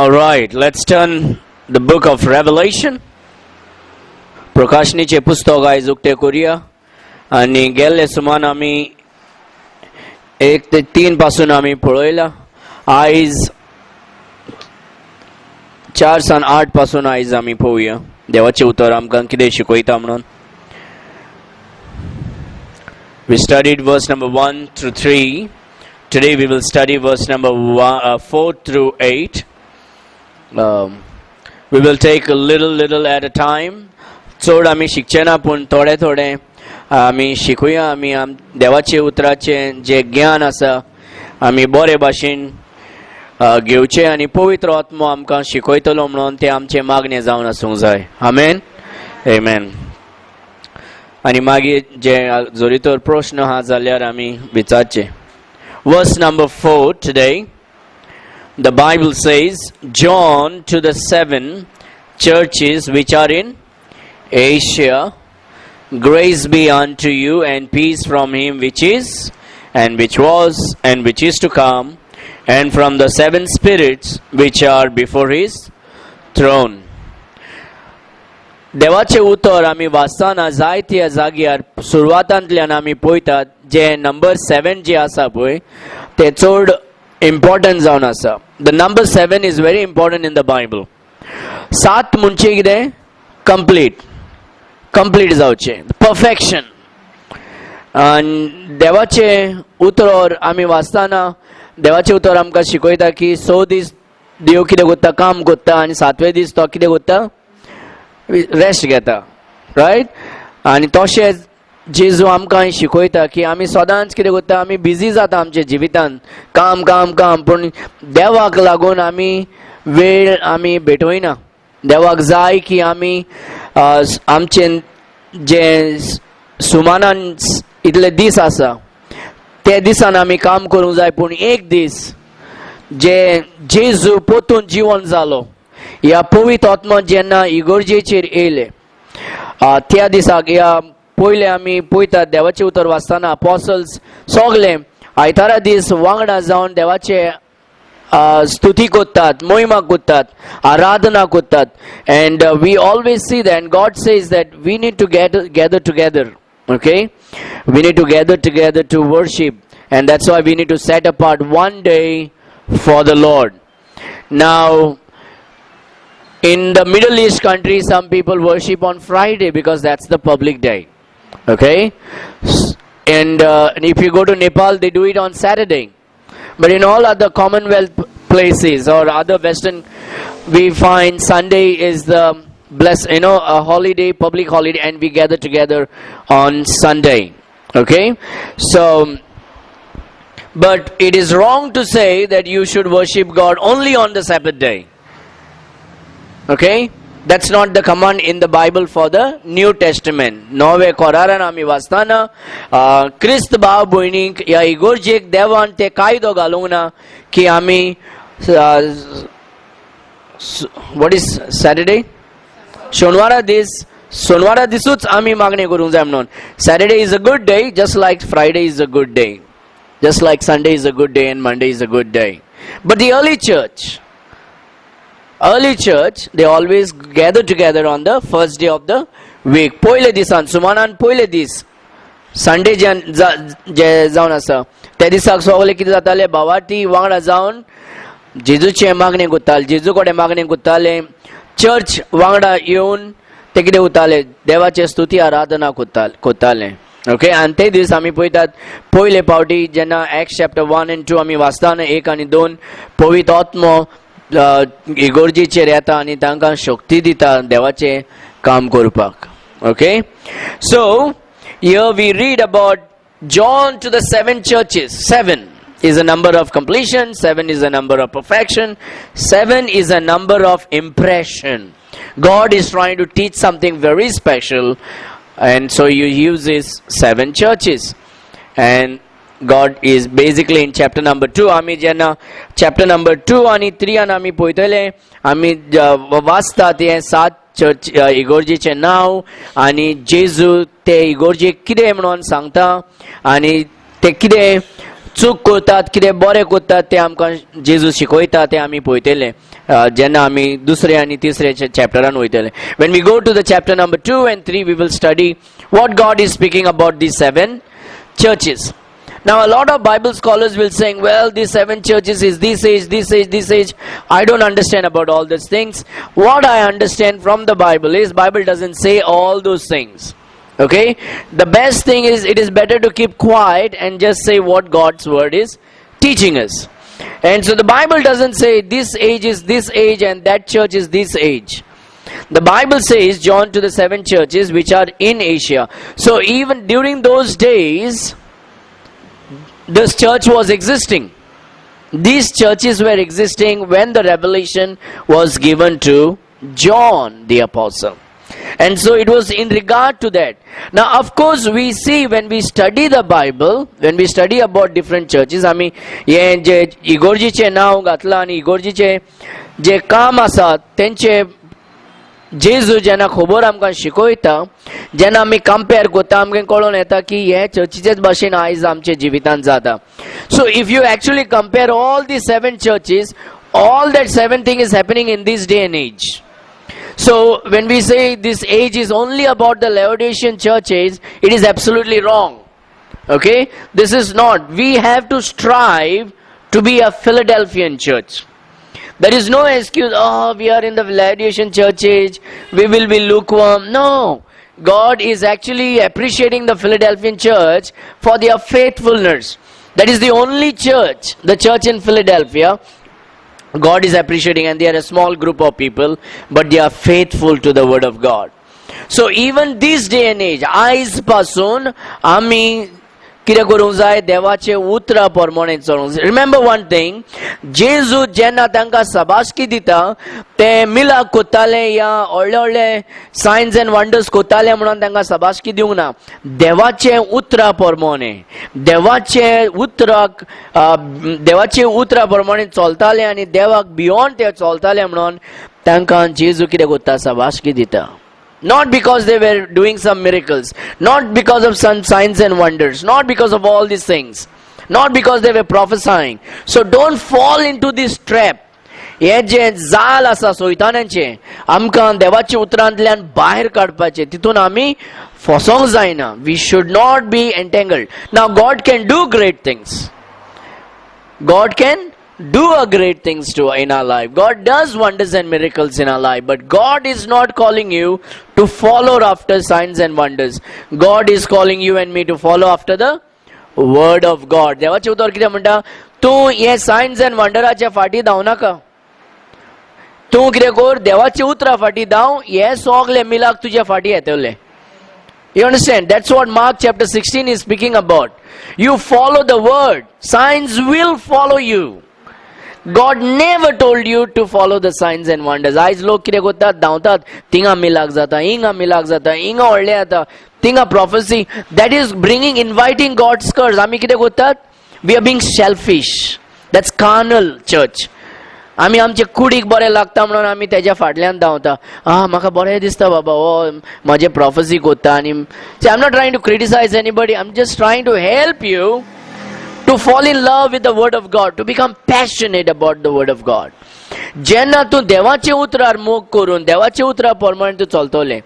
All right, let's turn the book of Revelation. प्रकाशनीचे पुस्तक आयज उक्ते करूया आणि गेल्ले सुमान आमी 1 ते 3 पासून आमी पळयला. आयज 4 सान 8 पासून आयज आमी पळोवया देवाचे उतर आमकां कितें शिकयता म्हणून. We studied verse number 1 through 3. Today we will study verse number 4 through 8. We will take a little at a time. चड आमी शिकचे ना पूण थोडे थोडे आमी शिकुया. आमी देवाचे उतराचे जे ज्ञान आसा आमी बरे भाशेन घेवचे आनी पवित्र आत्मो आमकां शिकयतलो म्हणून ते आमचे मागणे जावन आसूंक जाय. आमेन आमेन. आनी मागीर जे जोरीतोर प्रश्न आहा जाल्यार आमी विचारचे. Verse number 4 today, the Bible says, John to the 7 churches which are in Asia, grace be unto you and peace from him which is, and which was, and which is to come, and from the 7 spirits which are before his throne. देवाचे उतर आमी वाचताना जायत्या जाग्यार सुरवातांतल्यान आमी पळयतात जे number 7 जे आसा पळय ते चड इम्पॉर्टंट जावन आसा. The number 7 is very important in the Bible. 7 म्हणजे कितें? कंप्लीट जावचे, परफेक्शन. आनी देवाचे उतर आमी वाचताना देवाचे उतर आमकां शिकयता की 6 दीस देव कितें करता? काम करता आनी 7वें दीस तो कितें करता? रेस्ट घेता. रायट. आनी तशेंच जेजू आमकां शिकयता की आमी सदांच कितें करता? आमी बिजी जाता आमच्या जिवितांत, काम काम काम, पूण देवाक लागून आमी वेळ आमी भेटयना. देवाक जाय की आमी आमचे जे सुमानान इतले दीस आसा ते दिसान आमी काम करूंक जाय. पूण एक दीस जे जेजू पोतून जिवन जालो, ह्या पवित्र आत्मा जेन्ना इगर्जेचेर येयले त्या दिसाक या पयले आमी पळयतात देवाचे उतर वाचताना अपॉस्टल्स सगळे आयतारा दीस वांगडा जावन देवाचे स्तुती करतात, महिमा करतात, आराधना करतात. And we always see that God says that we need to gather together. Okay, we need to gather together to worship, and that's why we need to set apart one day for the Lord. Now in the Middle East countries, some people worship on Friday because that's the public day. Okay, and if you go to Nepal, they do it on Saturday. But in all other Commonwealth places or other Western, we find Sunday is the a holiday, public holiday, and we gather together on Sunday. Okay, so but it is wrong to say that you should worship God only on the Sabbath day. Okay, that's not the command in the Bible for the New Testament. Nove koraran ami vastana Christ bhav boinik ya igorjek devan te kaido galuna ki ami what is Saturday? सोनवारा दिसूच आमी मागणी करूंक जाय म्हणून. Saturday is a good day, just like Friday is a good day, just like Sunday is a good day and Monday is a good day. But the early church, they always gather together on the first day of the week. पयले दिसान सुमानान पयले दीस Sunday जे जावन आसा त्या दिसाक सगळे कितें जाताले? भावाटी वांगडा जावन जेजूचे मागणी करताले, जेजू कडेन मागणी करताले. चर्च वांगडा येवन ते कितें उरताले? देवाचे स्तुती आराधना करताले. ओके, आनी ते दीस आमी पळयतात पयले फावटी जेन्ना एक्ट्स चॅप्टर 1 and 2 आमी वाचताना 1 आनी 2 पवित्र आत्मो इगोर्जेचेर येता आनी तांकां शक्ती दिता देवाचे काम करपाक. Okay, so here we read about John to the 7 churches. 7 is a number of completion. 7 is a number of perfection. 7 is a number of impression. God is trying to teach something very special, and so He uses 7 churches. And God is basically in chapter number 2. Ami jenna chapter number 2 आणि 3 आमी पळयतले आमी वाचतात हे 7 church इगोर्जेचे नाव आनी जेजू ते इगोर्जेक कितें म्हणून सांगता आनी ते कितें चूक करतात कितें बरें करतात तें आमकां जेजू शिकयता तें आमी पळयतले जेन्ना आमी दुसरे आनी तिसरे चॅप्टरान वयतले. When we go to the chapter number 2 and 3, we will study what God is speaking about these 7 churches. Now a lot of Bible scholars will saying, well, these 7 churches is this age, this age, this age. I don't understand about all these things. What I understand from the Bible is Bible doesn't say all those things. Okay, the best thing is it is better to keep quiet and just say what God's word is teaching us. And so the Bible doesn't say this age is this age and that church is this age. The Bible says, John to the 7 churches which are in Asia. So even during those days, this church was existing. These churches were existing when the revelation was given to John the apostle. And so it was in regard to that. Now of course we see when we study the Bible, when we study about different churches, आमी हे जे इगोर्जीचे नाव घातला आणि इगोर्जीचे जे काम आसा तेंचे जेजू जेन्ना खबर आमकां शिकयता, जेन्ना आमी कंपेर करता आमकां कळून येता की हे चर्चीचेच भाशेन आयज आमच्या जिवितांत जाता. So if you actually compare all the 7 churches, all that 7 thing is happening in this day and age. So when we say this age is only about the Laodicean churches, it is absolutely wrong. Okay, this is not. We have to strive to be a Philadelphian church. There is no excuse, oh, we are in the Laodicean church age, we will be lukewarm. No, God is actually appreciating the Philadelphian church for their faithfulness. That is the only church, the church in Philadelphia, God is appreciating, and they are a small group of people, but they are faithful to the word of God. So even this day and age, आयज पासून आमी कितें करूंक जाय, देवाचे उतरां प्रमाणे चलूंक जाय. रिमेंबर वन थिंग, जेजू जेन्ना तांकां सबाशकी दिता ते मिलाक कोत्ताले या व्हडले व्हडले सायन्स एंड वंडर्स कोत्ताले म्हणून तांकां सबाशकी दिवंक ना. देवाचे उतरां प्रमाणे, देवाचे उतरां प्रमाणे चलताले आनी देवाक बियॉन्ड ते चलताले म्हणून तांकां जेजू कितें कोत्ता, सबाशकी दिता. Not because they were doing some miracles, not because of some signs and wonders, not because of all these things, not because they were prophesying. So don't fall into this trap. हे जे जाल आसा सोयतानाचे आमकां देवाच्या उतरांतल्यान भायर काडपाचे, तितून आमी फसोंक जायना. We should not be entangled. Now God can do great things. God can do a great things too in our life. God does wonders and miracles in our life, but God is not calling you to follow after signs and wonders. God is calling you and me to follow after the word of God. देवाचे उतर कितें म्हणटा, तूं हे science and वंडराच्या फाटी धांव नाका. तूं कितें कर, देवाचे उतरां फाटी धांव, हे सगळे मिलाक तुज्या फाटी येतले. You understand? That's what Mark chapter 16 is speaking about. You follow the word, signs will follow you. God never told you to follow the signs and wonders. आयज लोक कितें करतात, धांवतात, थिंगा मिलाक जाता, हिंगा मिलाक जाता, हिंगा व्हडलें जाता, थिंगा prophecy. That is bringing, inviting God's curse. आमी कितें करतात? We are being selfish. That's carnal church. आमी आमचे कुडीक बरें लागता म्हणून आमी तेज्या फाटल्यान धांवता. म्हाका बरें दिसता बाबा, हो म्हाजे prophecy करता. आनी I'm not trying to criticize anybody. I'm just trying to help you to fall in love with the word of God, to become passionate about the word of God. जेन्ना तूं देवाचे उतरार मोग करून देवाचे उतरां प्रमाणे तूं चलतले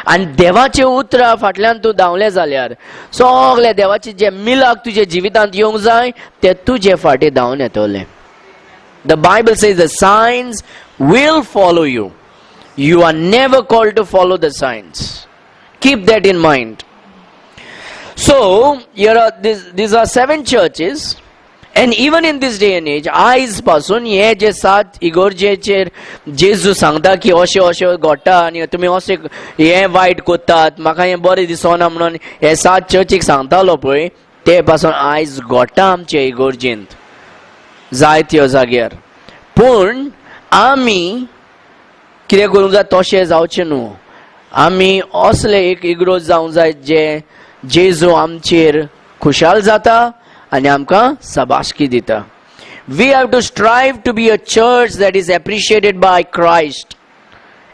आनी देवाचे उतरां फाटल्यान तूं धांवलें जाल्यार सगळे देवाचे जे मिलाक तुजे जिवितांत येवंक जाय ते तुजे फाटी धांवन येतले. The Bible says the signs will follow you. You are never called to follow the signs. Keep that in mind. So these are 7 churches, and even in this day and age, आयज पासून हे जे 7 इगोर्जेचेर जेजू सांगता की अशें अशें घडटा आनी तुमी अशें हे वायट करतात, म्हाका हें बरें दिसना म्हणून हे 7 चर्चीक सांगतालो पळय, ते पासून आयज घडटा आमचे इगोर्जेंत जायत्यो जाग्यार. पूण आमी कितें करूंक जाय, तशें जावचें न्हू. आमी असले एक इगरोज जावंक जाय जे जेजू आमचेर खुशाल जाता आनी आमकां सबाशकी दिता. We have to strive to be a church that is appreciated by Christ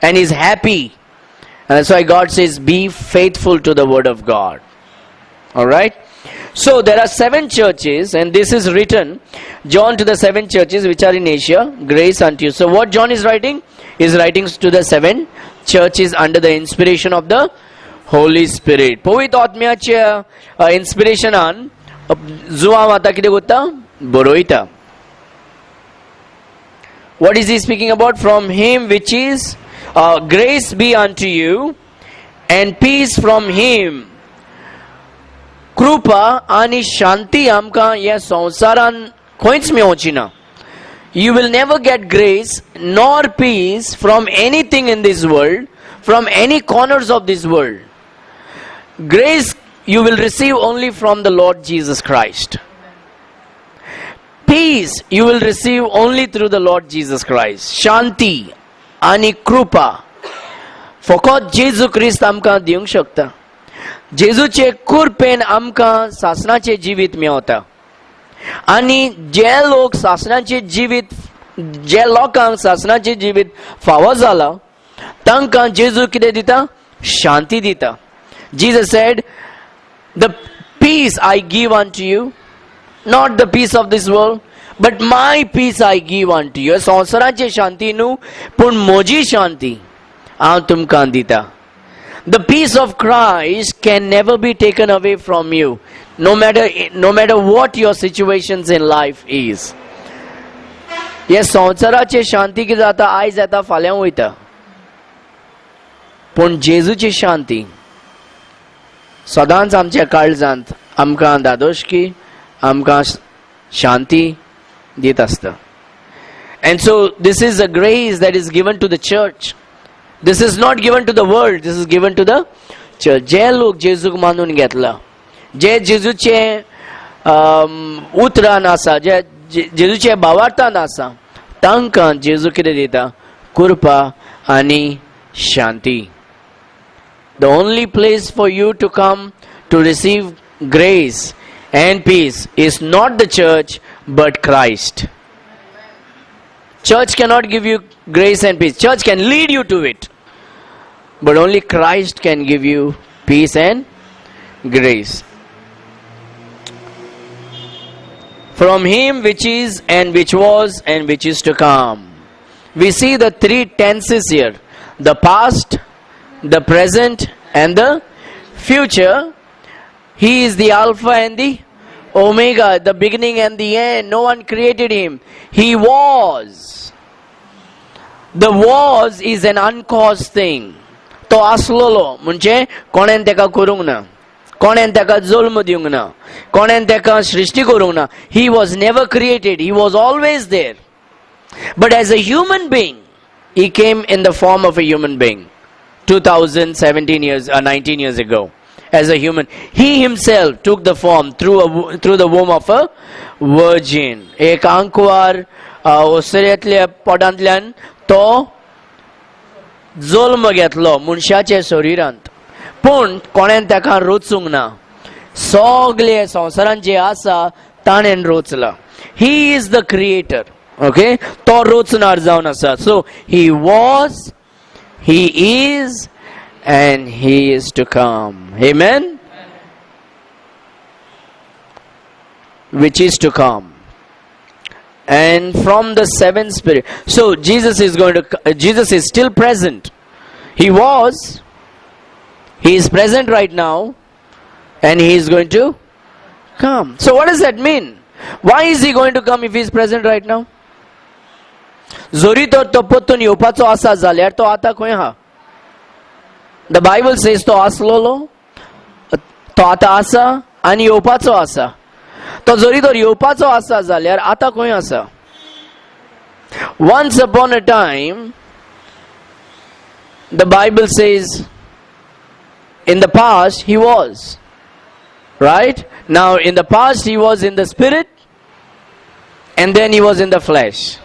and is happy. And that's why God says, be faithful to the word of God. Alright? So there are 7 churches, and this is written, John, to the 7 churches which are in Asia, grace unto you. So what John is writing? He is writing to the 7 churches under the inspiration of the Holy Spirit. पवित्र आत्म्याच्या inspirationan जुवा माता कितें करता? बरोयता. What is he speaking about? From him which is grace be unto you and peace from him. कृपा आणि शांती आमकां ह्या संवसारान खंयच मेळची ना. You will never get grace nor peace from anything in this world, from any corners of this world. Grace you will receive only from the Lord Jesus Christ. Peace you will receive only through the Lord Jesus Christ. Shanti आणि कृपा फकत जेजू ख्रिस्त आमकां दिवंक शकता. जेजूचे कृपेन आमकां सासणाचे जिवीत मेळटा. आणि जे लोक सासणाचे जिवीत, जे लोकांक सासणाचे जिवीत फावो जाला तांकां जेजू कितें दिता? शांती दिता. Jesus said, the peace I give unto you, not the peace of this world, but my peace I give unto you. संवसाराची शांती न्हू, पूण म्हजी शांती हांव तुमकां दिता. The peace of Christ can never be taken away from you, no matter what your situations in life is. ह्या संवसाराची शांती कितें जाता? आयज येता फाल्यां वयता. पूण जेजूची शांती सदांच आमच्या काळजांत आमकां दादोशकी, आमकां शांती दित आसता. And so this is a grace that is given to the church. This is not given to the world, this is given to the church. जे लोक जेजूक मानून घेतला, जे जेजूचे उतरान आसा, जे जेजूचे भावार्थान आसा, तांकां जेजू कितें दिता? कृपा आनी शांती. The only place for you to come to receive grace and peace is not the church but Christ. Church cannot give you grace and peace. Church can lead you to it, but only Christ can give you peace and grace. From him which is and which was and which is to come. We see the 3 tenses here: the past, the present and the future. He is the Alpha and the Omega, the beginning and the end. No one created him. He was. The was is an uncaused thing. तो आसलोलो म्हणजे कोणेन तेका करूंक ना, कोणेन तेका जल्म दिवंक ना, कोणेन तेका सृष्टी करूंक ना. He was never created. He was always there. But as a human being, he came in the form of a human being. 19 years ago, as a human, he himself took the form through the womb of a virgin. एक आंकवार ओसऱ्यांतल्या पोटांतल्यान तो जल्म घेतलो मनशाच्या शरिरांत, पूण कोणेन तेका रोचूंक ना. सगळे संवसारांत जे आसा ताणेन रोचला. He is the creator. Okay, तो रोचणार जावन आसा. So he was, he is, and he is to come. Amen. Which is to come. And from the 7th spirit. So Jesus is still present. He was, he is present right now, and he is going to come. So what does that mean? Why is he going to come if he is present right now? जोरी तो परतून येवपाचो आसा जाल्यार तो आतां खंय आहा? The Bible says तो आसलोलो, तो आतां आसा आनी येवपाचो आसा. तो जोरी तो येवपाचो आसा जाल्यार आतां खंय आसा? Once upon a time, the Bible says, in the past he was. Right? Now in the past he was in the spirit, and then he was in the flesh.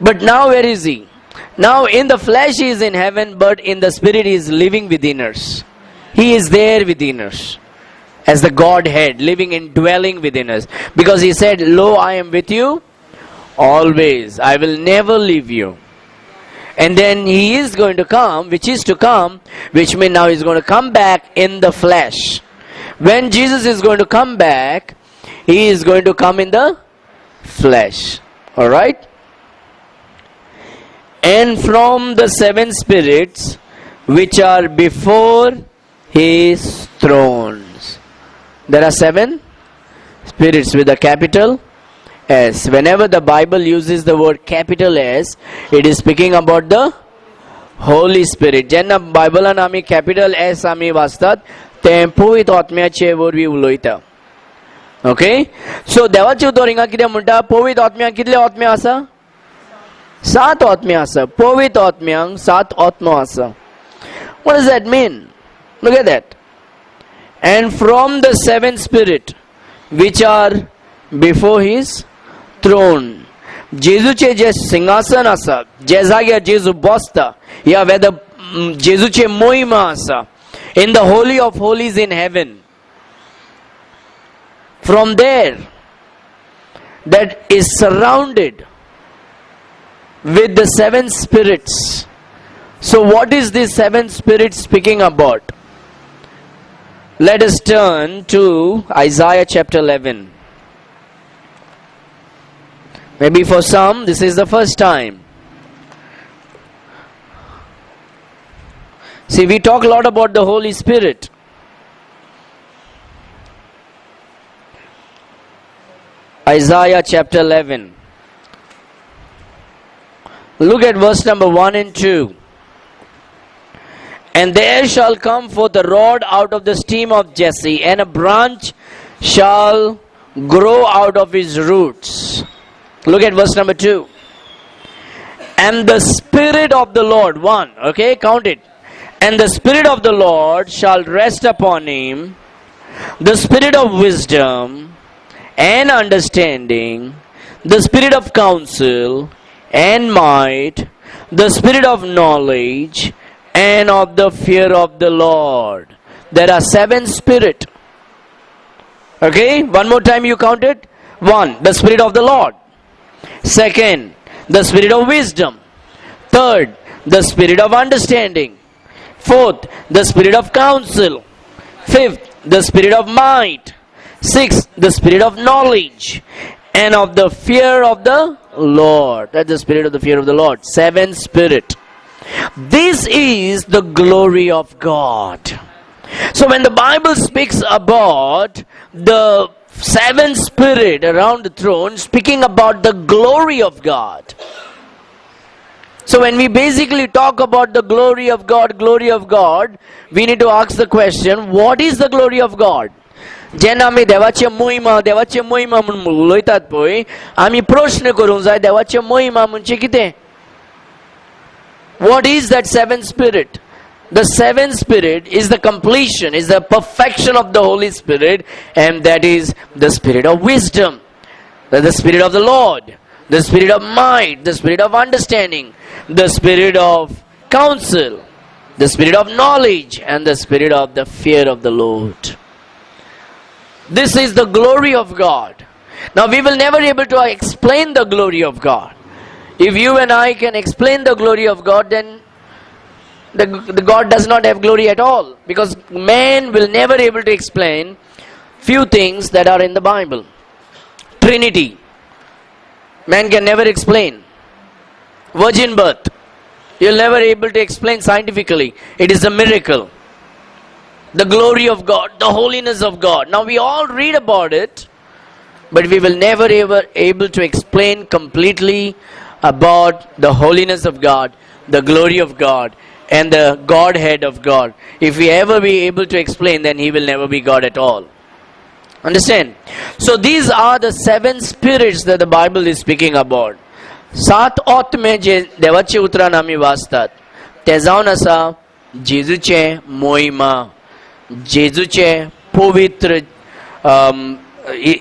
But now where is he? Now in the flesh he is in heaven, but in the spirit he is living within us. He is there within us as the Godhead, living and dwelling within us. Because he said, lo, I am with you always. I will never leave you. And then he is going to come, which is to come, which means now he is going to come back in the flesh. when Jesus is going to come back, he is going to come in the flesh. Alright? And from the seven spirits which are before his thrones. There are seven spirits with a capital S. Whenever the Bible uses the word capital S, it is speaking about the Holy Spirit. जेन्ना बायबलान आमी capital S आमी वाचतात ते पवित आत्म्याचे वरवीं उलयता. Okay, सो देवाचे उतर हिंगा कितें म्हणटा, पवित आत्म्या कितले आत्मे आसा? 7 आत्मे आसा. पवित आत्म्यांक 7 आत्मो आसा. What does that mean? Look at that. And from the seven spirit which are before his throne. जेजूचे जे सिंहासन आसा, जे जाग्यार जेजू बसता, या वेद जेजूचे मोहिमा आसा, in the holy of holies in heaven. From there, that is surrounded with the seven spirits. So what is this seven spirits speaking about? Let us turn to Isaiah chapter 11. Maybe for some, this is the first time. See, we talk a lot about the Holy Spirit. Isaiah chapter 11. Look at verse number 1 and 2. And there shall come forth a rod out of the stem of Jesse, and a branch shall grow out of his roots. Look at verse number 2. And the Spirit of the Lord, 1, okay, count it. And the Spirit of the Lord shall rest upon him, the Spirit of wisdom and understanding, the Spirit of counsel and might, the Spirit of knowledge and of the fear of the Lord. There are 7 spirits. Okay, one more time you count it. 1, the Spirit of the Lord. 2nd, the Spirit of wisdom. 3rd, the Spirit of understanding. 4th, the Spirit of counsel. 5th, the Spirit of might. 6th, the Spirit of knowledge and of the fear of the Lord. That's the Spirit of the fear of the Lord. 7 spirit. This is the glory of God. So when the Bible speaks about the 7 spirit around the throne, speaking about the glory of God. So when we basically talk about the glory of God, we need to ask the question, what is the glory of God? जेन्ना आमी देवाचे मोहिमा म्हणून उलयतात पळय, आमी प्रश्न करूंक जाय देवाचे मोहिमा म्हणजे कितें? What is that 7 spirit? The 7 spirit is the completion, is the perfection of the Holy Spirit, and that is the Spirit of wisdom, the Spirit of the Lord, the Spirit of might, the Spirit of understanding, the Spirit of counsel, the Spirit of knowledge, and the Spirit of the fear of the Lord. This is the glory of God. Now we will never be able to explain the glory of God. If you and I can explain the glory of God, then the God does not have glory at all, because man will never be able to explain few things that are in the Bible. Trinity, man can never explain. Virgin birth, you'll never be able to explain scientifically. It is a miracle. The glory of God, the holiness of God. Now we all read about it, but we will never ever able to explain completely about the holiness of God, the glory of God, and the Godhead of God. If we ever be able to explain, then he will never be God at all. Understand? So these are the 7 spirits that the Bible is speaking about. 7 आत्मे जे देवाचे उतरान आमी वाचतात, ते जावन आसा जेजूचे मोहिमा, जेजूचे पवित्र,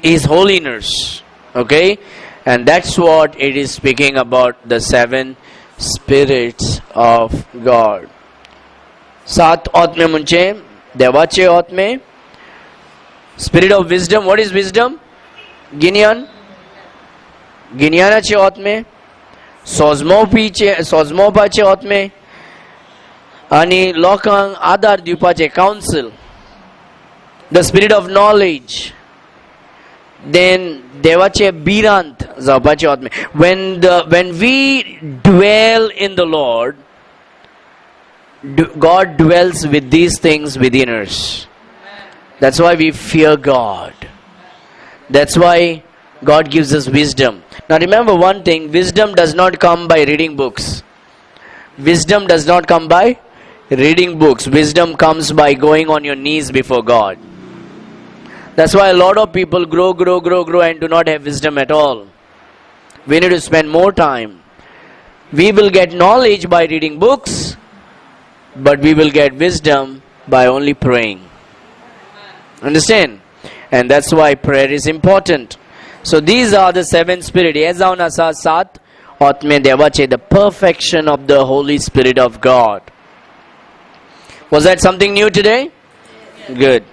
his holiness. Okay? And that's what it is speaking about, the 7 spirits of God. 7 आत्मे म्हणजे देवाचे आत्मे. Spirit of wisdom. What is wisdom? गिन्यान. गिन्यानाचे आत्मे. सोजमोवपाचे आत्मे. आणि लोकांक आदार दिवपाचे, counsel. the spirit of knowledge, then देवाचे बिरांत जावपाचे आत्मे. When we dwell in the Lord, God dwells with these things within us. That's why we fear God. That's why God gives us wisdom. Now remember one thing, wisdom does not come by reading books. Wisdom does not come by reading books. Wisdom comes by going on your knees before God. That's why a lot of people grow and do not have wisdom at all. We need to spend more time. We will get knowledge by reading books, but we will get wisdom by only praying. Understand? And that's why prayer is important. So these are the seven spirits. He जाऊन असा सात आत्मे देवाचे, the perfection of the Holy Spirit of God. Was that something new today? Good.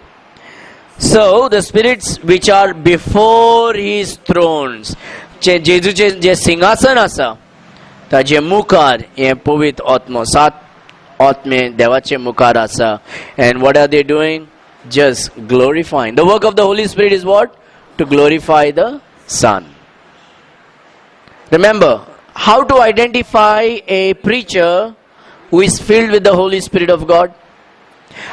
So the spirits which are before his thrones, जेजूचे जे सिंहासन आसा ताजे मुखार हे पवित्र आत्मा, सात आत्मे देवाचे मुखार आसा. And what are they doing? Just glorifying. The work of the Holy Spirit is what? To glorify the Son. Remember, how to identify a preacher who is filled with the Holy Spirit of God?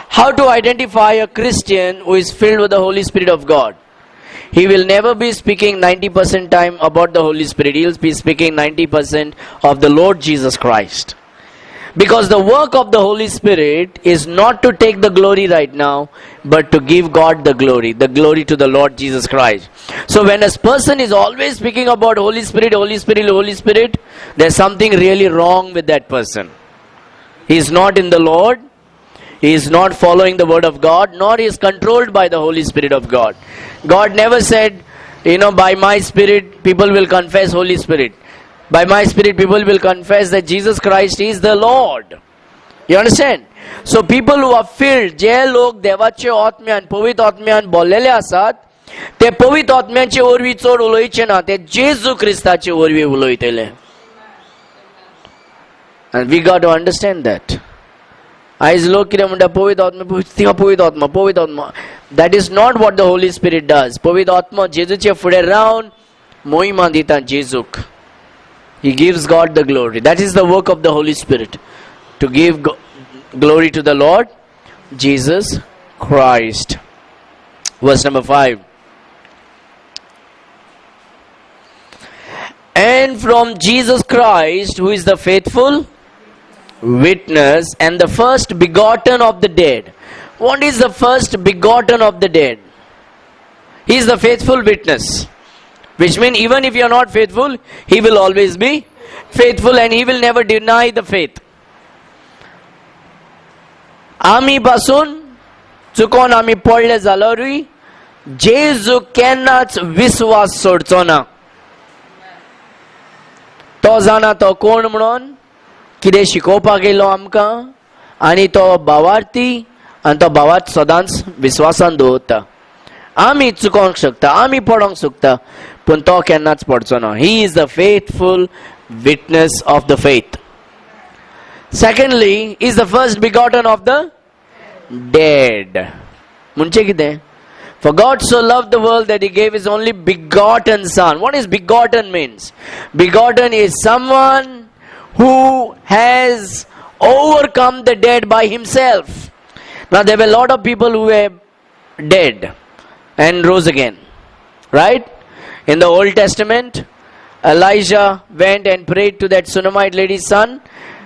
How to identify a Christian who is filled with the Holy Spirit of God? He will never be speaking 90% time about the Holy Spirit. He will be speaking 90% of the Lord Jesus Christ. Because the work of the Holy Spirit is not to take the glory right now, but to give God the glory to the Lord Jesus Christ. So when a person is always speaking about Holy Spirit, Holy Spirit, Holy Spirit, there's something really wrong with that person. He is not in the Lord. He is not following the word of God, nor he is controlled by the Holy Spirit of God. God never said, by my Spirit people will confess Holy Spirit. By my Spirit people will confess that Jesus Christ is the Lord. You understand? So people who are filled, जे लोक देवाचे आत्म्यान, पवित्र आत्म्यान बोललेले आसात, ते पवित्र आत्म्याचे वरवी चड उलोयचे ना, ते जेजू ख्रिस्ताचे वरवी उलोयतले. And we got to understand that. आयज लोक कितें म्हणटा पवित्र आत्मा, पवित्र आत्मा. That is not what the Holy Spirit does. पवित्र आत्मा जेजूचे फुडें रावन मोहिमा दिता जेजूक. He gives God the glory. That is the work of the Holy Spirit. To give glory to the Lord Jesus Christ. Verse number 5. And from Jesus Christ, who is the faithful witness and the first begotten of the dead. What is the first begotten of the dead? He is the faithful witness. Which means even if you are not faithful, he will always be faithful and he will never deny the faith. आमी पासून चुकोन आमी पडले जाल्यारूय जेजू केन्नाच विश्वास सोडचो ना. तो जाणा तो कोण म्हणून, कितें शिकोवपाक येयलो आमकां, आनी तो भावार्थी, आनी तो भावात सदांच विश्वासान दवरता. आमी चुकोंक शकता, आमी पडोंक शकता, पूण तो केन्नाच पडचो ना. He is the faithful witness of the faith. Secondly, is the first begotten of the dead. म्हणजे कितें? For God so loved the world that he gave his only begotten son. What is begotten means? Begotten is someone who has overcome the dead by himself. Now there were a lot of people who were dead and rose again. Right? In the Old Testament, Elijah went and prayed to that Shunammite lady's son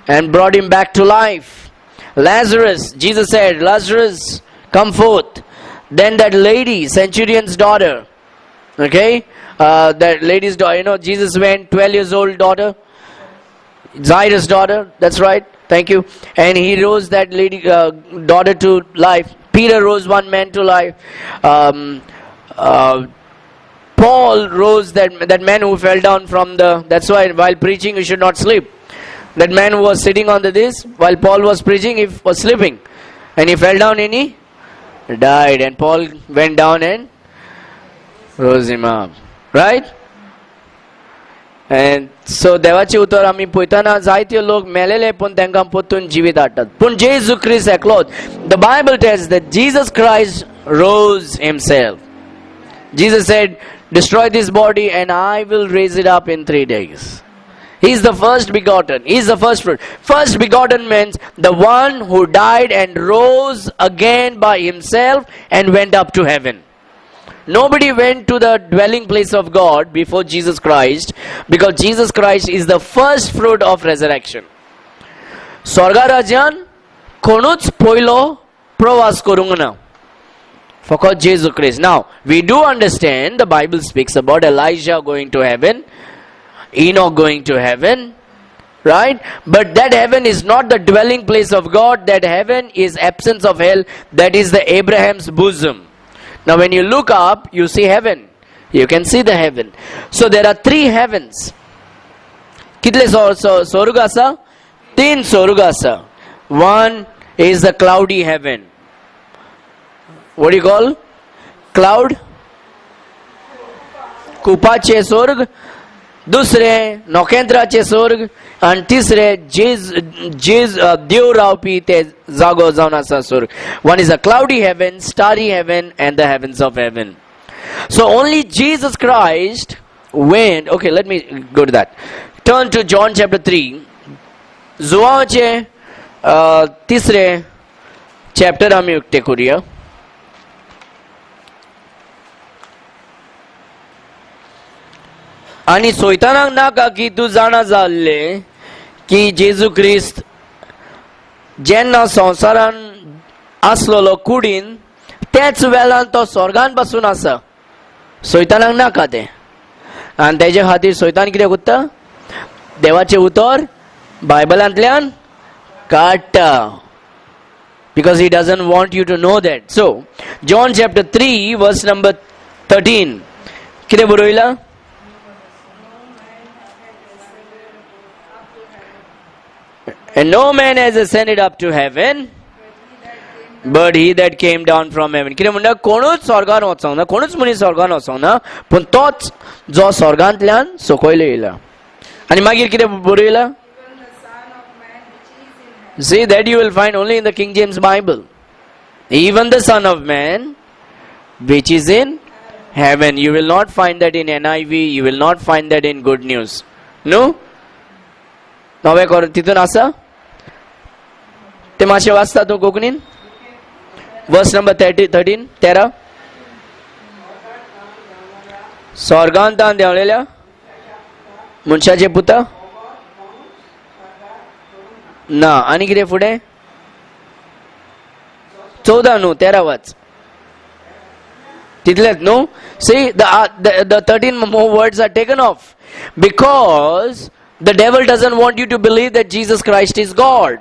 and brought him back to life. Lazarus, Jesus said, Lazarus, come forth. Then that lady, centurion's daughter, okay, that lady's daughter, Jesus went, 12 years old daughter, Jairus' daughter, that's right, thank you, and he rose that lady, daughter to life. Peter rose one man to life. Paul rose that man who fell down from that's why while preaching you should not sleep. That man who was sitting on this, while Paul was preaching, he was sleeping, and he fell down and he died, and Paul went down and rose him up, right? And so देवाचे उतर आमी पळयतना जायते लोक मेलेले पण तांकां परतून जिवीत हाडटात. पूण जेजू ख्रिस्त एकलोच. The Bible tells that Jesus Christ rose himself. Jesus said, destroy this body and I will raise it up in 3 days. He is the first begotten. He is the first fruit. First begotten means the one who died and rose again by himself and went up to heaven. Nobody went to the dwelling place of God before Jesus Christ, because Jesus Christ is the first fruit of resurrection. स्वर्गा राज्यान कोणूच पयलो प्रवास करूंक ना, फकत Jesus Christ. Now we do understand the Bible speaks about Elijah going to heaven, Enoch going to heaven, right? But that heaven is not the dwelling place of God. That heaven is absence of hell. That is the Abraham's bosom. Now when you look up, you see heaven. You can see the heaven. So there are 3 heavens. कितले स्वर्ग आसा? 3 स्वर्ग आसा. One is the cloudy heaven. What do you call? Cloud? कुपाचे स्वर्ग. दुसरे नोकेंद्राचे स्वर्ग. आणि तिसरे देव रावपी ते जागो जावन आसा स्वर्ग. One is a cloudy heaven, starry heaven, and the heavens of heaven. So only Jesus Christ went. Okay, let me go to that. Turn to John chapter 3. जुवाचे तिसरे चॅप्टर आमी उक्ते करूया. आणि सोयतानाक नाका की तू जाणा जाल्ले की जेजू क्रिस्त जेन्ना संवसारान आसलोलो कुडीन त्याच वेळान तो स्वर्गान बसून आसा. सोयतानाक नाका ते. आणि तेजे खातीर सोयतान कितें करता? देवाचे उतर बायबलांतल्यान काडटा, because he doesn't want you to know that. So John chapter 3 verse number 13 कितें बरयला? And no man has ascended up to heaven but he that came down from heaven. कितें म्हणटा? कोणूच स्वर्गान वचोंक ना, कोणूच मनीस स्वर्गान वचोंक ना, पूण तोच जो स्वर्गांतल्यान सकयल येयला. आनी मागीर कितें बरयला? See, that you will find only in the King James Bible. Even the Son of Man which is in heaven. You will not find that in NIV. You will not find that in Good News. No? नवे तितून आसा? ते मातशें वाचता तूं कोंकणीन? Verse number 13. स्वर्गांतान देंवलेल्या मनशाचे पुता ना. आनी कितें फुडें? 14 न्हू, 13 वाच. तितलेंच न्हू. See, the 13 more words are taken off because the devil doesn't want you to believe that Jesus Christ is God.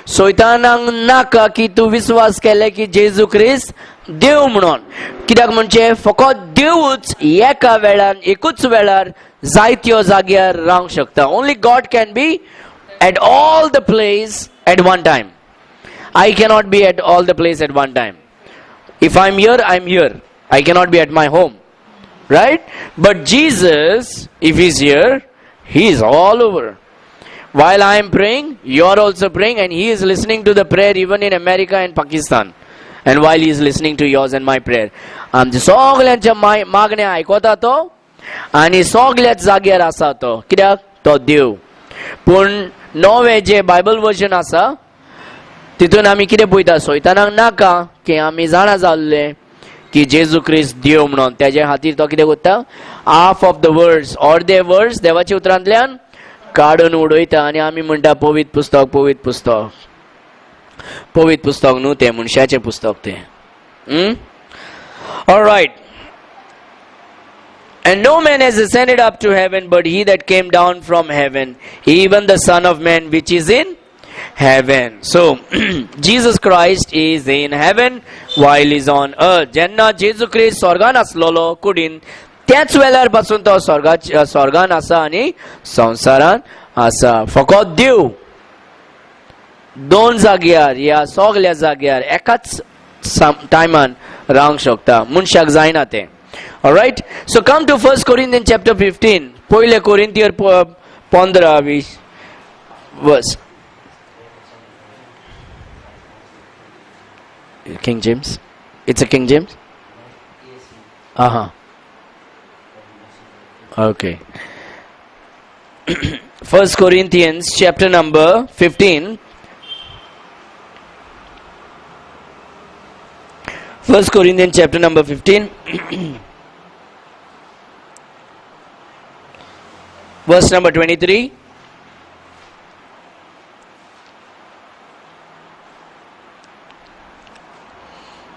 सोयतानाक नाका की तूं विश्वास केले की जेजू क्रिस्त देव म्हणून. कित्याक म्हणजे फकत देवूच एका वेळार एकूच वेळार जायत्यो जाग्यार रावंक शकता. Only God can be at all the place at one time. I cannot be at all the place at one time. If I'm here, I'm here. I cannot be at my home, right? But Jesus, if he's here, he is all over. While I am praying, you are also praying, and he is listening to the prayer even in America and Pakistan. And while he is listening to yours and my prayer, आमच्या सगळ्यांच्या मागण्या आयकता तो आणि सगळ्याच जाग्यार आसा तो. कित्याक? तो देव. पूण नवे जे बायबल वर्जन आसा तितून आमी कितें पळयता? सोयतानाक नाका की आमी जाणा जाल्ले की जेजू क्रिस्त देव म्हणून. तेज्या खातीर तो कितें करता? हाफ ऑफ द वर्ड्स, अर्दे वर्ड्स देवाच्या उतरांतल्यान काडून उडयता आनी आमी म्हणटा पवित्र पुस्तक, पवित्र पुस्तक. पवित्र पुस्तक न्हू, तें मनशाचें पुस्तक तें. All right. And no man has ascended up to heaven but he that came down from heaven, even the Son of Man which is in heaven. So Jesus Christ is in heaven while he is on earth. जेन्ना जेजू क्रिस्त स्वर्गान आसलोलो कुडीन त्याच वेळार पासून तो स्वर्गान आसा आनी संवसारान आसा. फकत देव 2 जाग्यार या सगळ्या जाग्यार एकाच टायमान रावंक शकता. मनशाक जायना तें. Alright, so come to 1 Corinthians chapter 15. पहिले कोरिंथियर 15-20 verse. King James. It's a King James? Uh-huh. Okay. 1 Corinthians chapter number 15. 1 Corinthians chapter number 15. Verse number 23.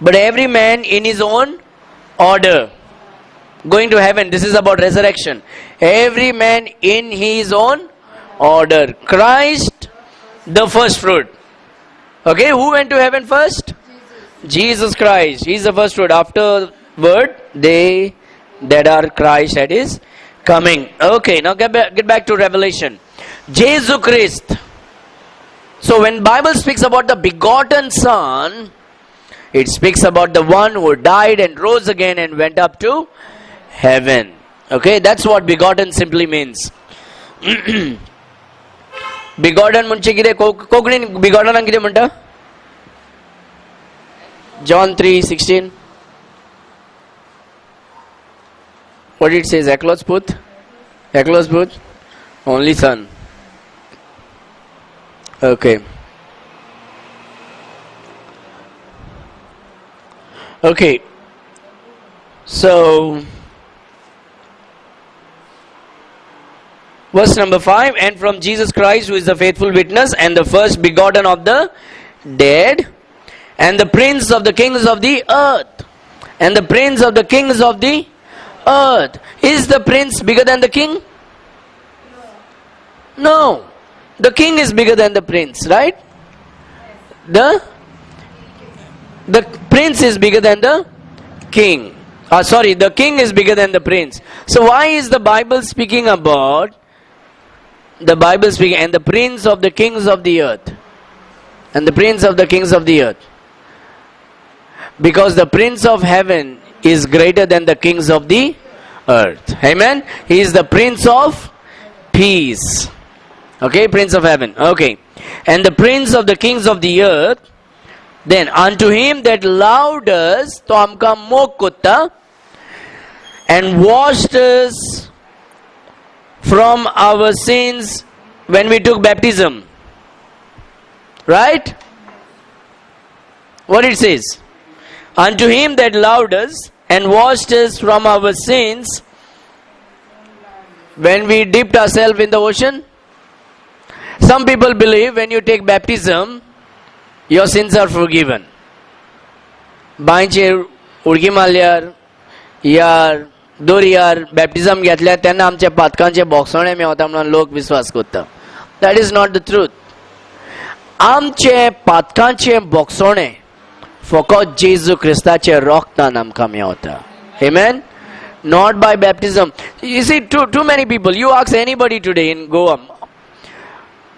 But every man in his own order. Going to heaven. This is about resurrection. Every man in his own order. Christ, the first fruit. Okay, who went to heaven first? Jesus Christ. He is the first fruit. Afterward, they that are Christ that is coming. Okay, now get back to Revelation. Jesus Christ. So when Bible speaks about the begotten Son, it speaks about the one who died and rose again and went up to heaven. Okay, that's what begotten simply means. Begotten म्हणजे किती Konkani begotten किती म्हणता? John 3:16. What it says? Eklos put? Eklos put? Only son. Okay. Okay. So, verse number 5, and from Jesus Christ, who is the faithful witness and the first begotten of the dead, and the prince of the kings of the earth, and the prince of the kings of the earth. Is the prince bigger than the king? No. The king is bigger than the prince, right? The prince is bigger than the king. The king is bigger than the prince. So why is the Bible speaking about and the prince of the kings of the earth? And the prince of the kings of the earth. Because the prince of heaven is greater than the kings of the earth. Amen. He is the prince of peace. Okay, prince of heaven. Okay. And the prince of the kings of the earth, then unto him that loved us, to amka mok kutta, and washed us from our sins when we took baptism. Right? What it says? Unto him that loved us and washed us from our sins when we dipped ourselves in the ocean. Some people believe when you take baptism, your sins are forgiven. बांयचेर उडकी मारल्यार यार दोरयार बॅप्टिझम घेतल्यार तेन्ना आमच्या पातकांचे बोगसोणे मेवता म्हणून लोक विश्वास करता. That is not the truth. आमचे पातकांचे बोगसोणे फकत जेजू क्रिस्ताचे रोगतान आमकां Mewat. Amen. Not by baptism. You see, too many people. You ask anybody today in Goa,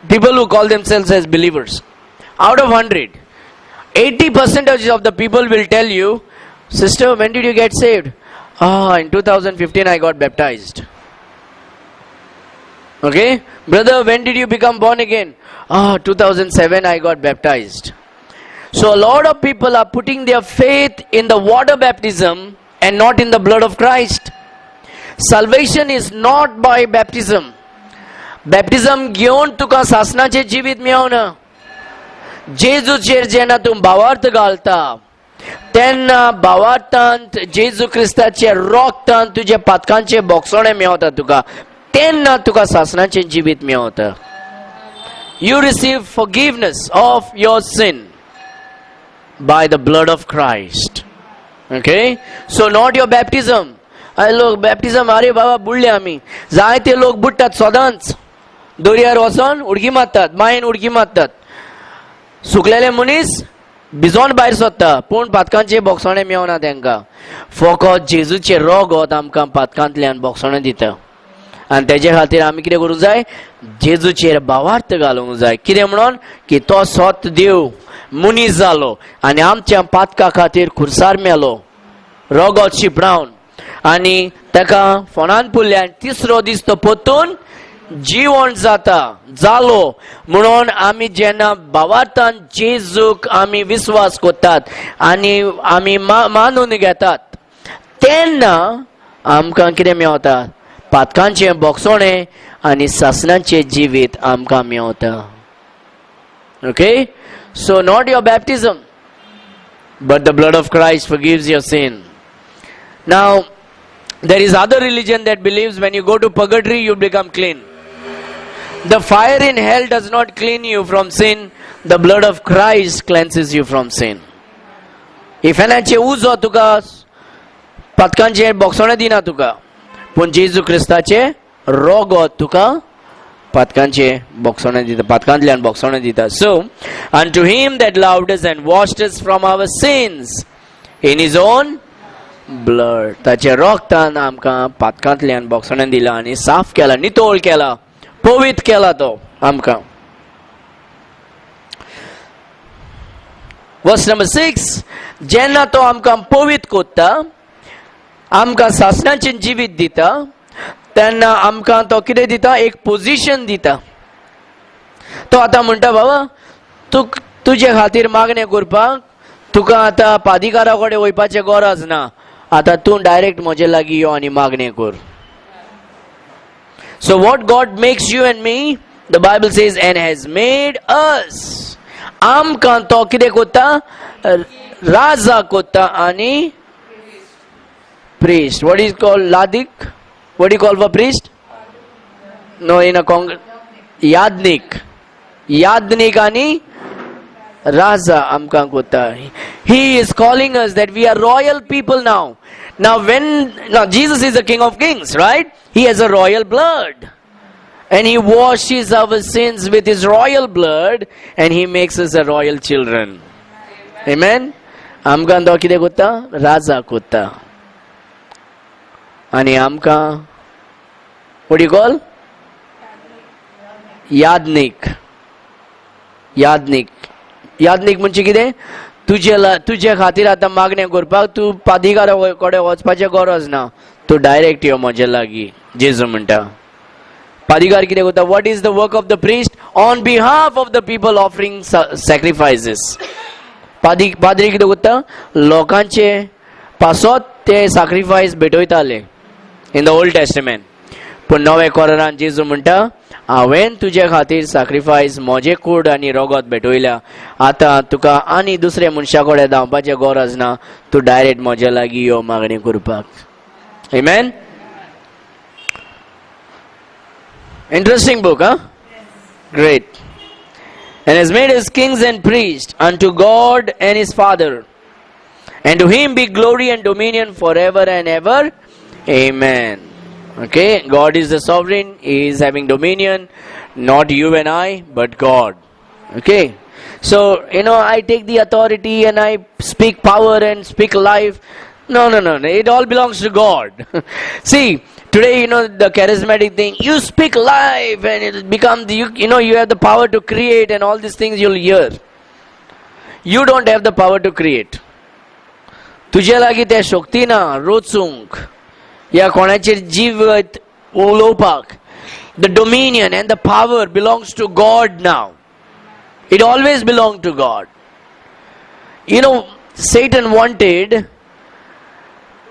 people who call themselves as believers, out of 100, 80% of the people will tell you, sister, when did you get saved? In 2015 I got baptized. Okay, brother, when did you become born again? 2007 I got baptized. So a lot of people are putting their faith in the water baptism and not in the blood of Christ. Salvation is not by baptism. Baptism घेऊन तुका सासनाचे जीवित मेवना. जेजूचेर जेन्ना तूं भावार्थ घालता तेन्ना भावार्थांत जेजू क्रिस्ताचे रोगतान तुजे पातकांचे बोगसोणे मेवता तुका. तेन्ना तुका सासनाचे जीवित Mewat. You receive forgiveness of your sin by the blood of Christ. Okay, so not your baptism. लोक बॅप्टिझम अरे बाबा बुडले आम्ही. जायते लोक बुडतात सदांच. दोरयार वचोन उडकी मारतात, मायेन उडकी मारतात. सुकलेले मनीस भिजोन भायर सरता पूण पातकांचे बोगसोणे मेवना तांकां. फकत जेजूचे रोग होत आमकां पातकांतल्यान बोगसोणे दिता. आनी तेजे खातीर आमी कितें करूंक जाय? जेजूचेर भावार्थ घालूंक जाय. कितें म्हणून की तो स्वत देव मनीस जालो आनी आमच्या पातका खातीर खुर्सार मेलो रोगोत शिपडावन आनी ताका फोंडान पुरल्यान तिसरो दीस तो परतून जीवन जाता जालो म्हणून आमी जेन्ना भावार्थान जेजूक आमी विश्वास करतात आनी आमी मानून घेतात तेन्ना आमकां कितें मेवता पातकांचें बोगसोणें आनी सासणाचें जिवीत आमकां मेवता. Okay, so not your baptism but the blood of Christ forgives your sin. Now there is other religion that believes when you go to purgatory you become clean. The fire in hell does not clean you from sin. The blood of Christ cleanses you from sin. If anache uzo tuka patkanche boxone dina tuka pun Jesu Christache rogo tuka patkanche boxone dita patkantlian boxone dita. So unto him that loved us and washed us from our sins in his own blood, ताचे रोगतान आमकां पातकांतल्यान बोगसोणें दिला आनी साफ केला, नितोळ केला, पवित्र केला तो आमकां. वर्स नंबर 6, जेन्ना तो आमकां पवित्र कोत्ता आमकां सासणाचें जिवीत दिता तेन्ना आमकां तो कितें दिता एक पोजिशन दिता. तो आतां म्हणटा बाबा तुजे खातीर मागणें करपाक तुका आतां पादिकारा कडेन वयपाचें गरज ना, आतां तूं डायरेक्ट म्हजे लागीं यो आनी मागणें कर. So what God makes you and me, the Bible says, and has made us. आमकां तो कितें कोत्ता राजा कोत्ता आनी priest. What is called ladik? What do you call for priest? No, in a yadnik. Yadnik ani raza amka kota. He is calling us that we are royal people now. Now Jesus is the King of Kings, right? He has a royal blood. And he washes our sins with his royal blood and he makes us a royal children. Amen? Amka ando kide kota? Raza kota. Ani amka, what do you call? Yadnik. Yadnik. Yadnik म्हणजे कितें तुजे खातीर आतां मागणें करपाक तूं पादिकारा कडेन वचपाचें गरज ना, तूं डायरेक्ट यो म्हजे लागीं. जेजू म्हणटा पादिकार कितें करता? What is the work of the priest on behalf of the people offering sacrifices. पाद्री कितें करता? लोकांचे पासत ते सॅक्रिफायस भेटयताले इन द ओल्ड टेस्टमेंट. पूण नवे कोरांत जेजू म्हणटा हांवें तुजे खातीर सॅक्रिफायस म्हजे कूड आनी रोगोत भेटयल्या, आतां तुका आनी दुसऱ्या मनशा कडेन धांवपाचें गरज ना, तूं डायरेक्ट म्हजे लागीं यो मागणी करपाक. Amen? Interesting book, huh? Great. And has made us kings and priests unto God and his Father. And to him be glory and dominion forever and ever. Amen. Okay, God is the sovereign. He is having dominion. Not you and I, but God. Okay. So, I take the authority and I speak power and speak life. No. It all belongs to God. See, today, the charismatic thing, you speak life and it becomes, you have the power to create and all these things you'll hear. You don't have the power to create. तुझ्या लागीं त्या शक्ती ना रोचूंक या कोणाचेर जीवत उलोवपाक. The dominion and the power belongs to God now. It always belonged to God. Satan wanted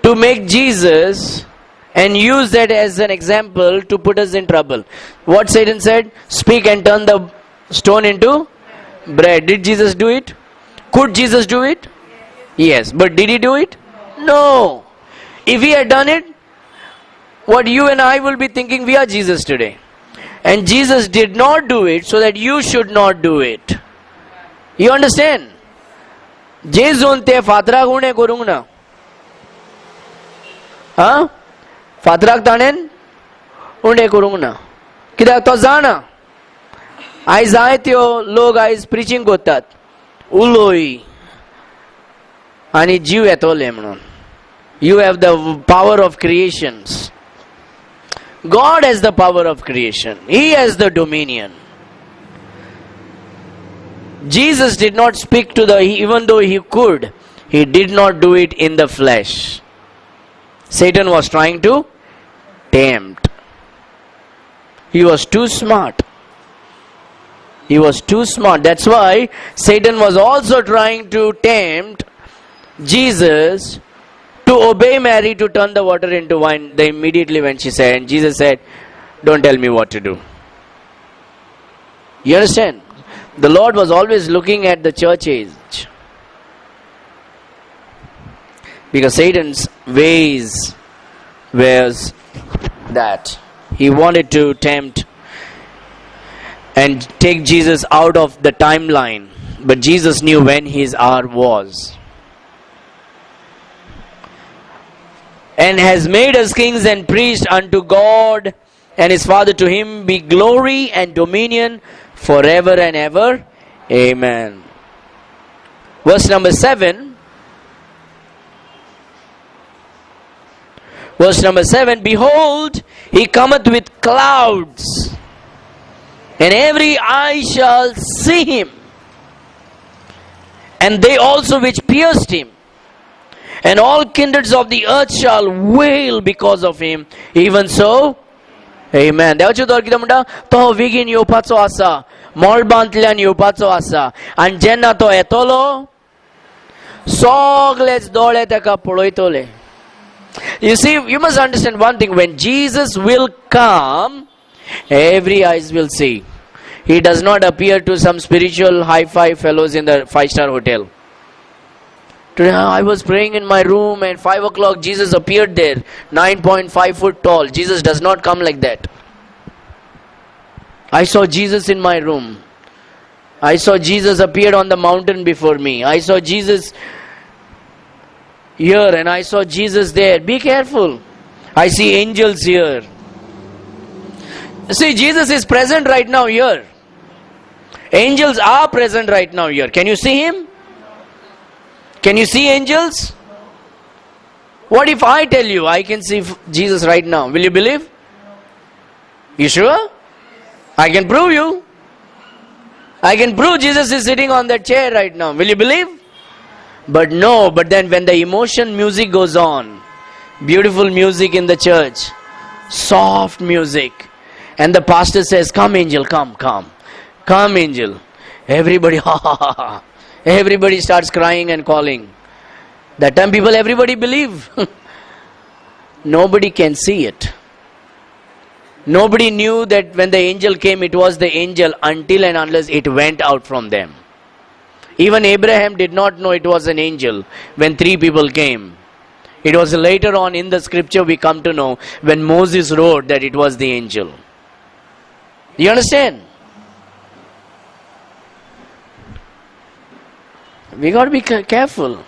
to make Jesus and use that as an example to put us in trouble. What Satan said? Speak and turn the stone into bread. Did Jesus do it? Could Jesus do it? Yes. But did he do it? No. If he had done it, what you and I will be thinking, we are Jesus today. And Jesus did not do it so that you should not do it. You understand? Jesus te fatrak une korung na. फातराक ताणेन उणें करूंक ना. कित्याक तो जाणा आयज जायत्यो लोक आयज प्रिचींग करतात उलोय आनी जीव येतोले म्हणून. You have the power of creations. God has the power of creation. He has the dominion. Jesus did not speak to even though he could, he did not do it in the flesh. Satan was trying to tempt. He was too smart. He was too smart. That's why Satan was also trying to tempt Jesus to obey Mary to turn the water into wine. They immediately when she said, and Jesus said, don't tell me what to do. You understand? The Lord was always looking at the church age. Because Satan's ways was that he wanted to tempt and take Jesus out of the timeline. But Jesus knew when his hour was. And has made us kings and priests unto God and his Father. To him be glory and dominion forever and ever. Amen. Verse number 7. Verse number 7. Behold, he cometh with clouds, and every eye shall see him, and they also which pierced him, and all kindreds of the earth shall wail because of him. Even so, amen. देवाची उतर कितें म्हणटा, तो बेगीन येवपाचो आसा, मोलबांतल्यान येवपाचो आसा, आनी जेन्ना तो येतलो सगळेच दोळे ताका पळयतले. You see, you must understand one thing. When Jesus will come, every eyes will see. He does not appear to some spiritual hi-fi fellows in the 5-star hotel. Today I was praying in my room and 5 o'clock Jesus appeared there, 9.5 foot tall. Jesus does not come like that. I saw Jesus in my room. I saw Jesus appeared on the mountain before me. I saw Jesus here and I saw Jesus there. Be careful. I see angels here. See, Jesus is present right now here. Angels are present right now here. Can you see him? Can you see angels? What if I tell you I can see Jesus right now? Will you believe? You sure? I can prove you. I can prove Jesus is sitting on that chair right now. Will you believe? But no, but then when the emotion music goes on, beautiful music in the church, soft music, and the pastor says, come angel, come, come. Come angel. Everybody, ha ha ha ha. Everybody starts crying and calling. That time people, everybody believe. Nobody can see it. Nobody knew that when the angel came, it was the angel until and unless it went out from them. Even Abraham did not know it was an angel when 3 people came. It was later on in the scripture we come to know when Moses wrote that it was the angel. You understand? We got to be careful.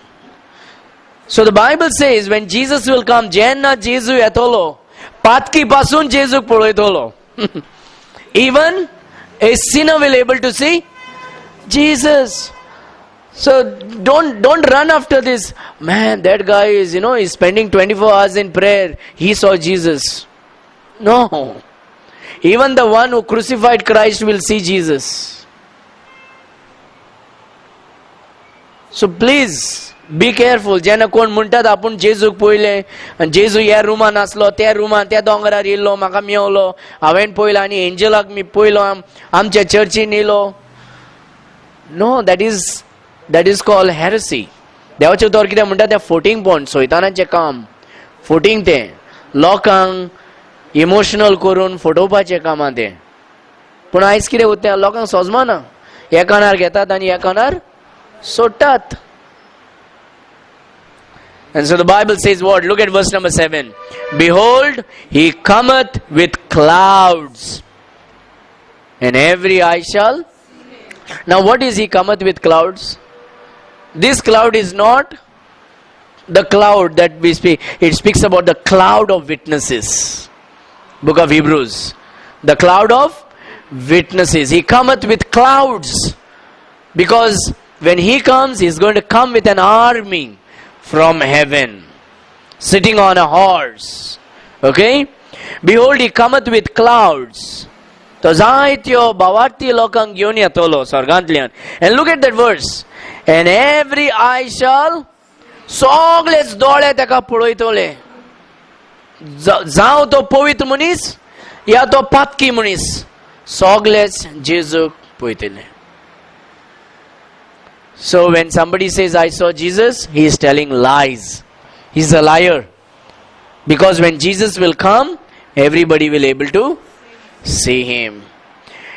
So the Bible says when Jesus will come, Jenna Jesu etolo, patki pasun Jesu poloitolo. Even a sinner will able to see Jesus. So don't run after this. Man, that guy is, he's spending 24 hours in prayer. He saw Jesus. No. Even the one who crucified Christ will see Jesus. So please be careful. जेन्ना कोण म्हणटात आपूण जेजूक पळयलें आनी जेजू ह्या रुमान आसलो, त्या रुमान त्या दोंगरार येयल्लो, म्हाका मेवलो, हांवें पळयलो आनी एंजलाक मी पळयलो आमच्या चर्चीन येयलो. No, that is called heresy. देवाचे उतर कितें म्हणटा तें फोटींग पॉयंट, सैतानाचें काम. फोटींग तें लोकांक इमोशनल करून फटोवपाचें कामां तें. पूण आयज कितें उरता, लोकांक सोजमाना. ह्या कानार घेतात आनी ह्या कानार सोडटात. And so the Bible says what? Look at verse number 7. Behold, he cometh with clouds, and every eye shall. Now what is he cometh with clouds? This cloud is not the cloud that we speak. It speaks about the cloud of witnesses. Book of Hebrews. The cloud of witnesses. He cometh with clouds. Because when he comes, he is going to come with an army from heaven, sitting on a horse. Okay? Behold, he cometh with clouds. तो जायत्यो भावार्थी लोकांक घेवन येतलो स्वर्गांतल्यान. And look at that verse. And every eye shall, सगळेच दोळे ताका पळयतले. जावं तो पवित्र मनीस या तो पातकी मनीस सोगलेच जेजूक पळयतले. So when somebody says I saw Jesus, he is telling lies. He's a liar. Because when Jesus will come, everybody will able to see him.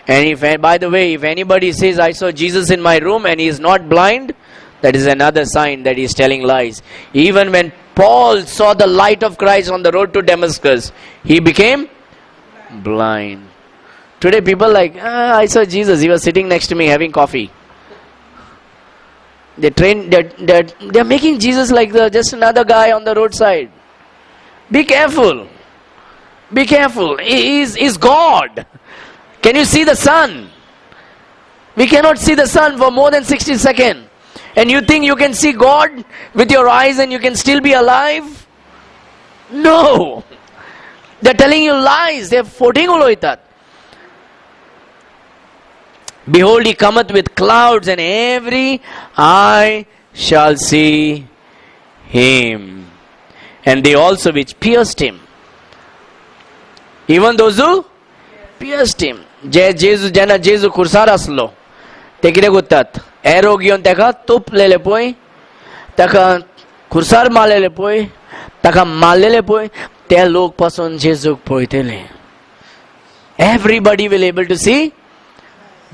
And if, by the way, if anybody says I saw Jesus in my room and he is not blind, that is another sign that he is telling lies. Even when Paul saw the light of Christ on the road to Damascus, he became blind. Today people like, I saw Jesus, he was sitting next to me having coffee. They're making Jesus like just another guy on the roadside. Be careful. Be careful. He is God. Can you see the sun? We cannot see the sun for more than 60 seconds. And you think you can see God with your eyes and you can still be alive? No. They're telling you lies. They're forting uloitat. Behold, he cometh with clouds, and every eye shall see him. And they also which pierced him. Even those who pierced him. Jena Jesu kursar aslo. Te kide guttat. Arrow gion teka tup lele poi. Taka kursar malele poi. Taka malele poi. Te log pason Jesu poi tele. Everybody will able to see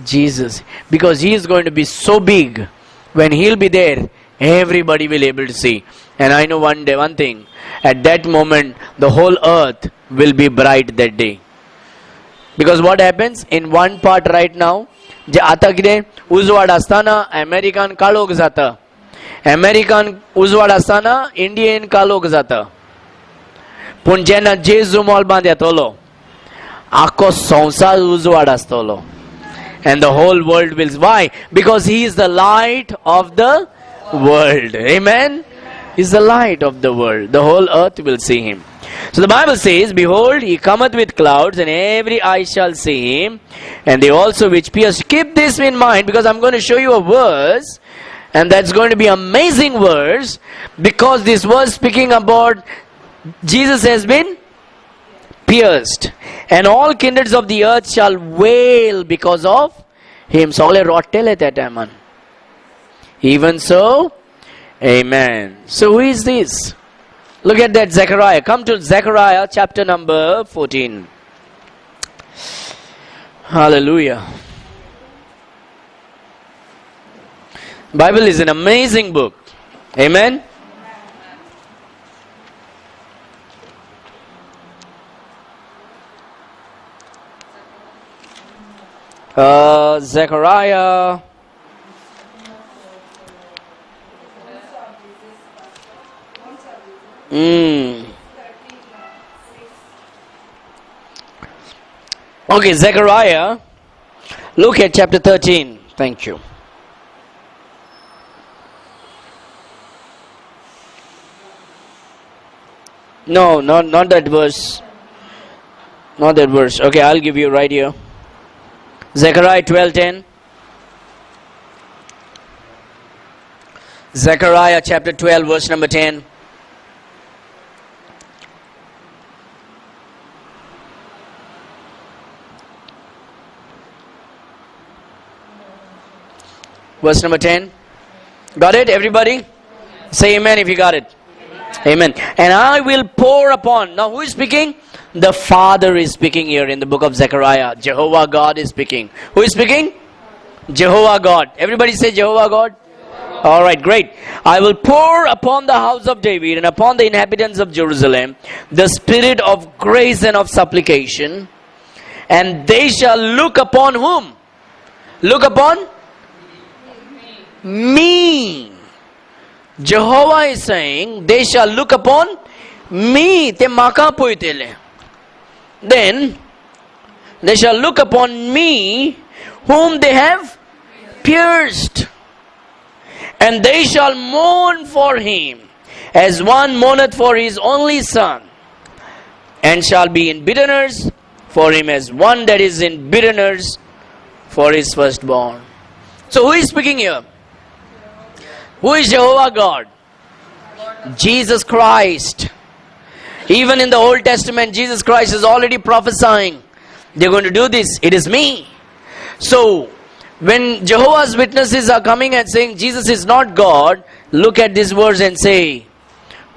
Jesus, because he is going to be so big. When he'll be there, everybody will able to see. And I know one thing, at that moment the whole earth will be bright that day. Because what happens in one part right now, जे आता कितें उजवाड असताना American काळोख जाता, American उजवाड असताना Indian काळोख जाता. पूण जेन्ना जेजू मोलबांद येतलो, आख्खो संवसार उजवाड आसतलो. And the whole world will. Why? Because he is the light of the world. Amen? He is the light of the world. The whole earth will see him. So the Bible says, behold, he cometh with clouds, and every eye shall see him, and they also which pierced. Keep this in mind, because I'm going to show you a verse, and that's going to be amazing verse, because this verse speaking about Jesus has been pierced, and all kindreds of the earth shall wail because of him. Even so, amen. So who is this? Look at that Zechariah. Come to Zechariah chapter number 14. Hallelujah. Bible is an amazing book. Amen. Zechariah Okay, Zechariah, look at chapter 13. Thank you. No, not that verse. Not that verse. Okay, I'll give you right here. Zechariah 12:10. Zechariah chapter 12 verse number 10. Verse number 10. Got it, everybody? Say amen if you got it. Amen. And I will pour upon. Now who is speaking? The Father is speaking here in the book of Zechariah. Jehovah God is speaking. Who is speaking? Jehovah God. Everybody say Jehovah God. Alright, great. I will pour upon the house of David and upon the inhabitants of Jerusalem the spirit of grace and of supplication, and they shall look upon whom? Look upon me. Jehovah is saying, they shall look upon me. Te maka poitele. Then they shall look upon me whom they have pierced, and they shall mourn for him as one mourneth for his only son, and shall be in bitterness for him as one that is in bitterness for his firstborn. So who is speaking here? Who is Jehovah God? Jesus Christ. Even in the Old Testament, Jesus Christ is already prophesying, they're going to do this, it is me. So, when Jehovah's Witnesses are coming and saying Jesus is not God, look at this verse and say,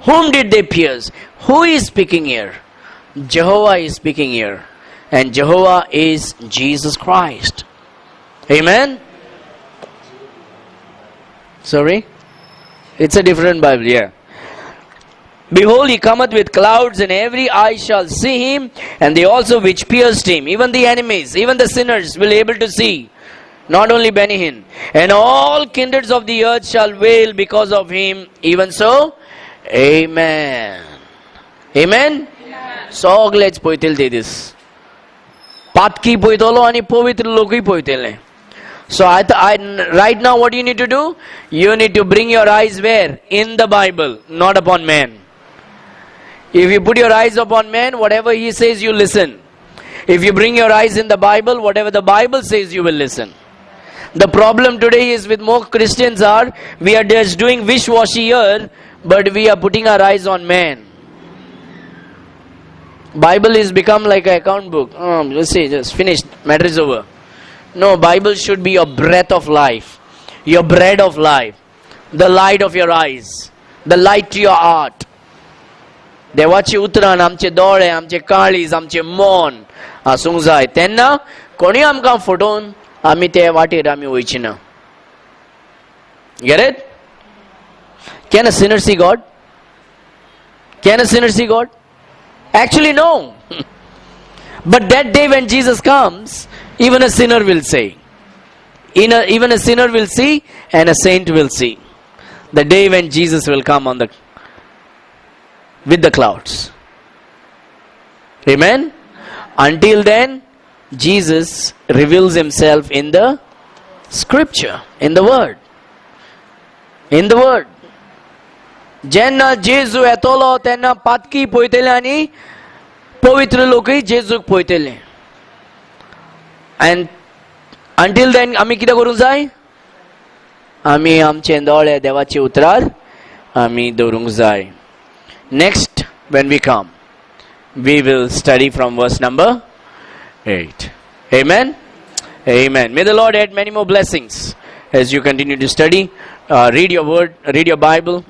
whom did they pierce? Who is speaking here? Jehovah is speaking here. And Jehovah is Jesus Christ. Amen? Sorry? It's a different Bible, yeah. Behold, he cometh with clouds, and every eye shall see him, and they also which pierced him, even the enemies, even the sinners, will be able to see. Not only Benny Hinn. And all kindreds of the earth shall wail because of him. Even so, Amen. Amen? Sogleच poitel te this. Patki poitolo ani povitra loki poitele. So right now what you need to do? You need to bring your eyes where? In the Bible, not upon man. If you put your eyes upon man, whatever he says you listen. If you bring your eyes in the Bible, whatever the Bible says you will listen. The problem today is with more Christians are, we are just doing wish-washy here, but we are putting our eyes on man. Bible is become like an account book. Let's see, just finished, matter is over. No, Bible should be your breath of life, your bread of life, the light of your eyes, the light to your heart. देवाचे उतरान आमचे दोळे आमचे काळीज आमचे मन आसूंक जाय तेन्ना कोणी आमकां फटोवन आमी ते वाटेर आमी वयची ना. Get it? Can a sinner see God? Can a sinner see God? Actually no. But that day when Jesus comes, even a sinner will say. Even a sinner will see and a saint will see. The day when Jesus will come with the clouds. Amen? Until then, Jesus reveals himself in the scripture, in the word. In the word. Jenna Jesu etolo tenna patki poitele ani povitra loki Jesuk poitele. And until then, आमी कितें करूंक जाय? आमी आमचे दोळे देवाचे उतरार आमी दवरूंक जाय. Next, when we come, we will study from verse number 8. Amen? Amen. May the Lord add many more blessings as you continue to study. Read your word, read your Bible.